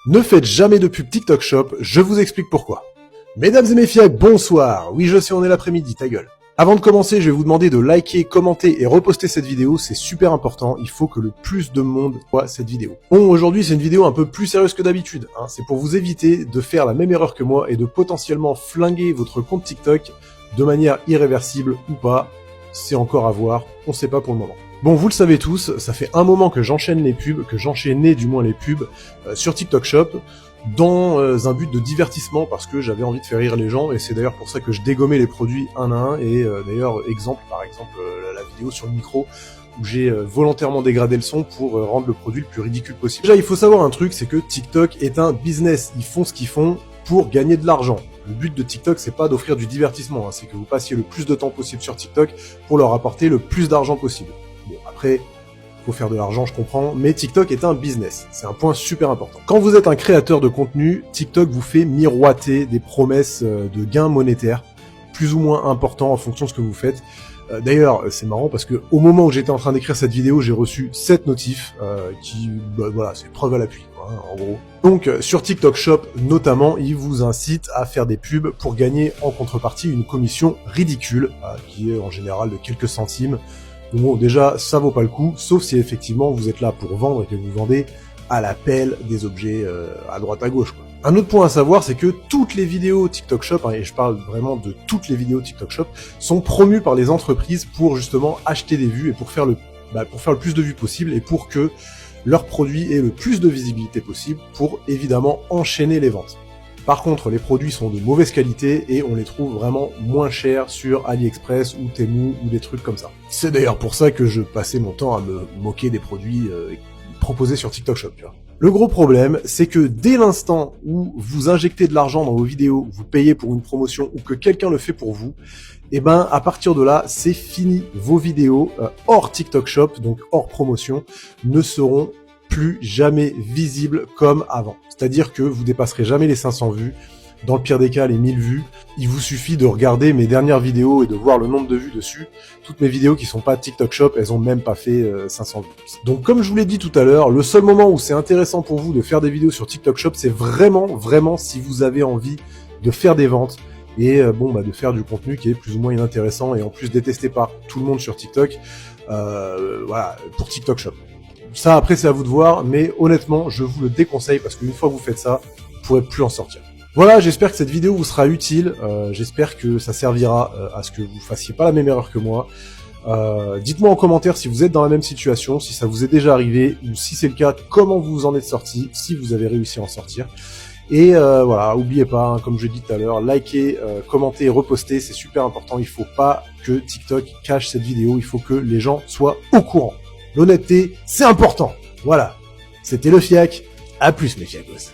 Ne faites jamais de pub TikTok Shop, je vous explique pourquoi. Mesdames et mes fiacs, bonsoir. Oui, je sais, on est l'après-midi, ta gueule. Avant de commencer, je vais vous demander de liker, commenter et reposter cette vidéo, c'est super important, il faut que le plus de monde voit cette vidéo. Bon, aujourd'hui c'est une vidéo un peu plus sérieuse que d'habitude, hein. C'est pour vous éviter de faire la même erreur que moi et de potentiellement flinguer votre compte TikTok de manière irréversible ou pas, c'est encore à voir, on sait pas pour le moment. Bon, vous le savez tous, ça fait un moment que j'enchaîne les pubs, que j'enchaînais du moins les pubs sur TikTok Shop, dans un but de divertissement, parce que j'avais envie de faire rire les gens, et c'est d'ailleurs pour ça que je dégommais les produits un à un, et d'ailleurs, par exemple, la vidéo sur le micro, où j'ai volontairement dégradé le son pour rendre le produit le plus ridicule possible. Déjà, il faut savoir un truc, c'est que TikTok est un business, ils font ce qu'ils font pour gagner de l'argent. Le but de TikTok, c'est pas d'offrir du divertissement, hein, c'est que vous passiez le plus de temps possible sur TikTok pour leur apporter le plus d'argent possible. Bon, après, faut faire de l'argent, je comprends, mais TikTok est un business. C'est un point super important. Quand vous êtes un créateur de contenu, TikTok vous fait miroiter des promesses de gains monétaires, plus ou moins importants en fonction de ce que vous faites. D'ailleurs, c'est marrant parce que au moment où j'étais en train d'écrire cette vidéo, j'ai reçu 7 notifs voilà, c'est preuve à l'appui, quoi, hein, en gros. Donc, sur TikTok Shop, notamment, ils vous incitent à faire des pubs pour gagner en contrepartie une commission ridicule, qui est en général de quelques centimes. Donc bon, déjà, ça vaut pas le coup, sauf si effectivement vous êtes là pour vendre et que vous vendez à la pelle des objets à droite à gauche, quoi. Un autre point à savoir, c'est que toutes les vidéos TikTok Shop, hein, et je parle vraiment de toutes les vidéos TikTok Shop, sont promues par les entreprises pour justement acheter des vues et pour faire le plus de vues possible et pour que leur produit ait le plus de visibilité possible pour évidemment enchaîner les ventes. Par contre, les produits sont de mauvaise qualité et on les trouve vraiment moins chers sur AliExpress ou Temu ou des trucs comme ça. C'est d'ailleurs pour ça que je passais mon temps à me moquer des produits proposés sur TikTok Shop, tu vois. Le gros problème, c'est que dès l'instant où vous injectez de l'argent dans vos vidéos, vous payez pour une promotion ou que quelqu'un le fait pour vous, et ben à partir de là, c'est fini. Vos vidéos hors TikTok Shop, donc hors promotion, ne seront plus jamais visibles comme avant. C'est-à-dire que vous dépasserez jamais les 500 vues, dans le pire des cas les 1000 vues. Il vous suffit de regarder mes dernières vidéos et de voir le nombre de vues dessus. Toutes mes vidéos qui sont pas TikTok Shop, elles ont même pas fait 500 vues. Donc comme je vous l'ai dit tout à l'heure, le seul moment où c'est intéressant pour vous de faire des vidéos sur TikTok Shop, c'est vraiment si vous avez envie de faire des ventes et de faire du contenu qui est plus ou moins inintéressant et en plus détesté par tout le monde sur TikTok. Voilà, pour TikTok Shop. Ça, après, c'est à vous de voir, mais honnêtement, je vous le déconseille parce qu'une fois que vous faites ça, vous pourrez plus en sortir. Voilà, j'espère que cette vidéo vous sera utile, j'espère que ça servira à ce que vous fassiez pas la même erreur que moi. Dites-moi en commentaire si vous êtes dans la même situation, si ça vous est déjà arrivé, ou si c'est le cas, comment vous en êtes sorti, si vous avez réussi à en sortir. Et voilà, oubliez pas, hein, comme je l'ai dit tout à l'heure, likez, commentez, repostez, c'est super important, il faut pas que TikTok cache cette vidéo, il faut que les gens soient au courant. L'honnêteté, c'est important. Voilà. C'était le fiac. À plus, mes fiacos.